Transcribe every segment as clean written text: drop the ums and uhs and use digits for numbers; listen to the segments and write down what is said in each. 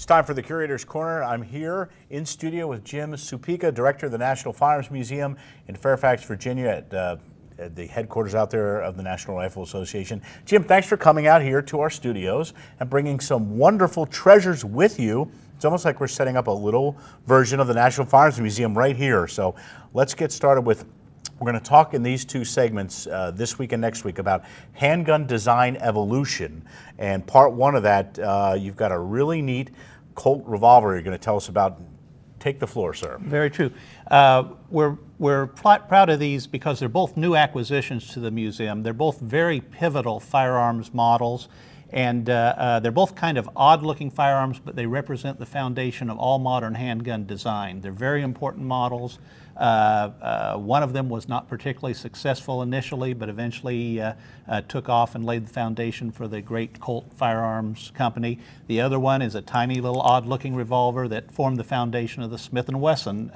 It's time for the Curator's Corner. I'm here in studio with Jim Supika, Director of the National Firearms Museum in Fairfax, Virginia, at the headquarters out there of the National Rifle Association. Jim, thanks for coming out here to our studios and bringing some wonderful treasures with you. It's almost like we're setting up a little version of the National Firearms Museum right here. So let's get started with, we're going to talk in these two segments this week and next week about handgun design evolution. And part one of that, you've got a really neat Colt Revolver you're going to tell us about. Take the floor, sir. Very true. We're proud of these because they're both new acquisitions to the museum. They're both very pivotal firearms models, and they're both kind of odd-looking firearms, but they represent the foundation of all modern handgun design. They're very important models. One of them was not particularly successful initially, but eventually took off and laid the foundation for the great Colt Firearms company. The other one is a tiny little odd-looking revolver that formed the foundation of the Smith & Wesson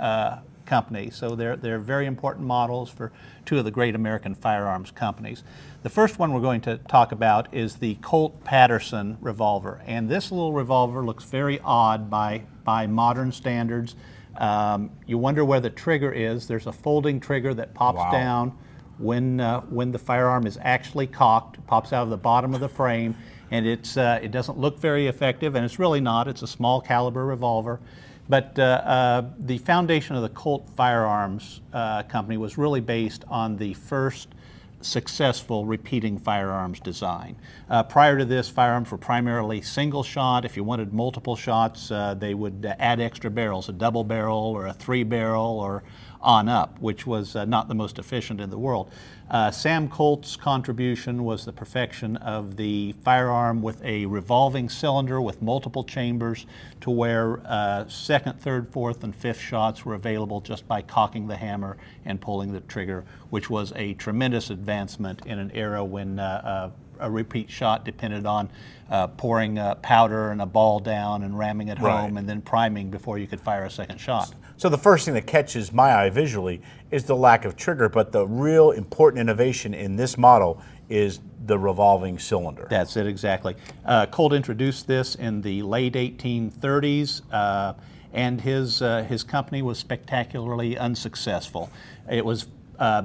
company. So they're very important models for two of the great American firearms companies. The first one we're going to talk about is the Colt Paterson revolver. And this little revolver looks very odd by modern standards. You wonder where the trigger is. There's a folding trigger that pops down when the firearm is actually cocked. It pops out of the bottom of the frame, and it doesn't look very effective, and it's really not. It's a small caliber revolver. But the foundation of the Colt Firearms company was really based on the first successful repeating firearms design. Prior to this, firearms were primarily single shot. If you wanted multiple shots, they would add extra barrels, a double barrel or a 3-barrel or on up, which was not the most efficient in the world. Sam Colt's contribution was the perfection of the firearm with a revolving cylinder with multiple chambers, to where second, third, fourth, and fifth shots were available just by cocking the hammer and pulling the trigger, which was a tremendous advancement in an era when a repeat shot depended on pouring powder and a ball down and ramming it home and then priming before you could fire a second shot. So the first thing that catches my eye visually is the lack of trigger, but the real important innovation in this model is the revolving cylinder. That's it, exactly. Colt introduced this in the late 1830s, and his company was spectacularly unsuccessful. It was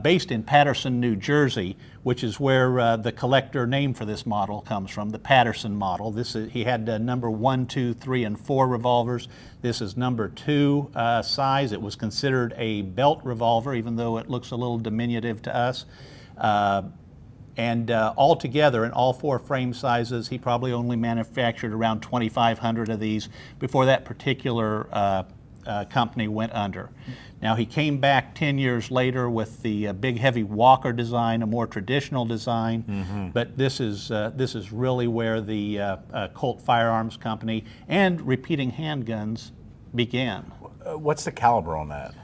based in Paterson, New Jersey, which is where the collector name for this model comes from, the Paterson model. He had number 1, 2, 3, and 4 revolvers. This is number 2 size. It was considered a belt revolver, even though it looks a little diminutive to us. And altogether, in all 4 frame sizes, he probably only manufactured around 2,500 of these before that particular company went under. Now, he came back 10 years later with the big heavy Walker design, a more traditional design, but this is really where the Colt Firearms Company and repeating handguns began. What's the caliber on that?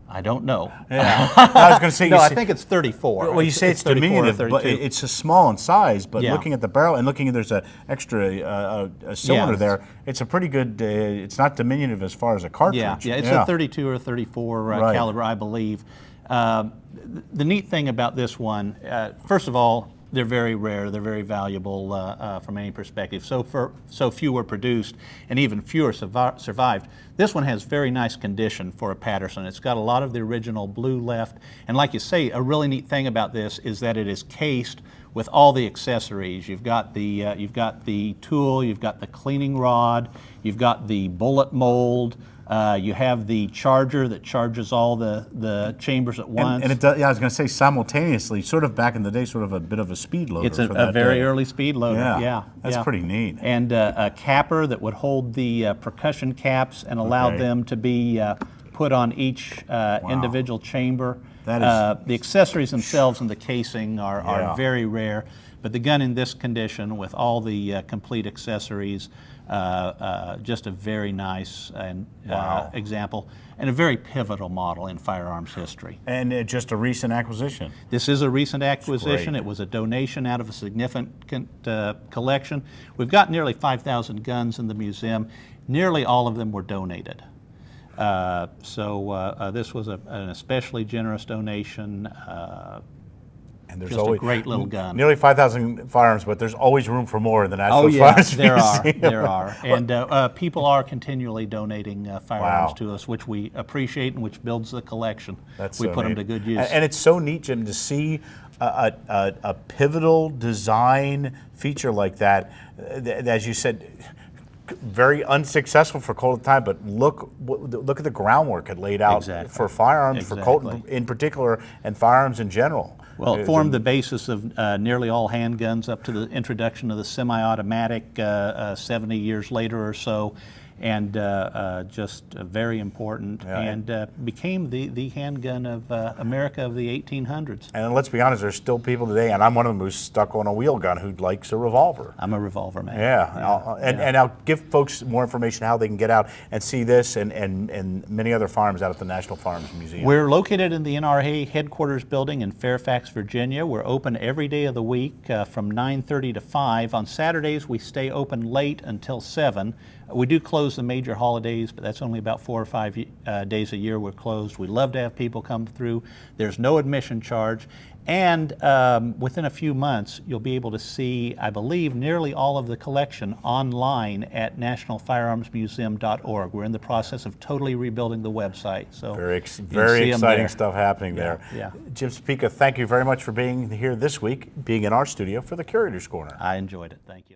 I don't know. Yeah. I was going to say, no, I think it's 34. Well, you say it's diminutive, but it's a small in size. But looking at the barrel and looking at there's an extra a cylinder there, it's a pretty good. It's not diminutive as far as a cartridge. Yeah, it's a 32 or 34 caliber, I believe. The neat thing about this one, first of all, they're very rare. They're very valuable from any perspective. So few were produced, and even fewer survived. This one has very nice condition for a Paterson. It's got a lot of the original blue left, and like you say, a really neat thing about this is that it is cased with all the accessories. You've got the tool, you've got the cleaning rod, you've got the bullet mold. You have the charger that charges all the chambers at once. And it does, I was going to say simultaneously, sort of back in the day, sort of a bit of a speed loader. It's a very early speed loader, That's pretty neat. And a capper that would hold the percussion caps and allow them to be put on each individual chamber. The accessories themselves and the casing are very rare, but the gun in this condition with all the complete accessories, just a very nice example, and a very pivotal model in firearms history. And just a recent acquisition. This is a recent acquisition. It was a donation out of a significant collection. We've got nearly 5,000 guns in the museum. Nearly all of them were donated. So this was an especially generous donation. And there's Just always a great little gun. Nearly 5,000 firearms, but there's always room for more in the National Oh yeah, Firearms there Museum. are, and people are continually donating firearms Wow. to us, which we appreciate and which builds the collection. That's we so put them neat. to good use. And it's so neat, Jim, to see a pivotal design feature like that. As you said, very unsuccessful for Colt at the time, but look at the groundwork it laid out Exactly. for firearms, for Colt Exactly. in particular, and firearms in general. Well, it formed the basis of nearly all handguns up to the introduction of the semi-automatic 70 years later or so, and just very important, and became the handgun of America of the 1800s. And let's be honest, there's still people today, and I'm one of them who's stuck on a wheel gun who likes a revolver. I'm a revolver man. And I'll give folks more information how they can get out and see this and many other firearms out at the National Firearms Museum. We're located in the NRA headquarters building in Fairfax, Virginia. We're open every day of the week from 9:30 to 5. On Saturdays, we stay open late until 7. We do close the major holidays, but that's only about 4 or 5 days a year we're closed. We love to have people come through. There's no admission charge. And within a few months, you'll be able to see, I believe, nearly all of the collection online at nationalfirearmsmuseum.org. We're in the process of totally rebuilding the website. So Very see 'em exciting there. stuff happening there. Yeah. Jim Supeka, thank you very much for being here this week, being in our studio for the Curator's Corner. I enjoyed it. Thank you.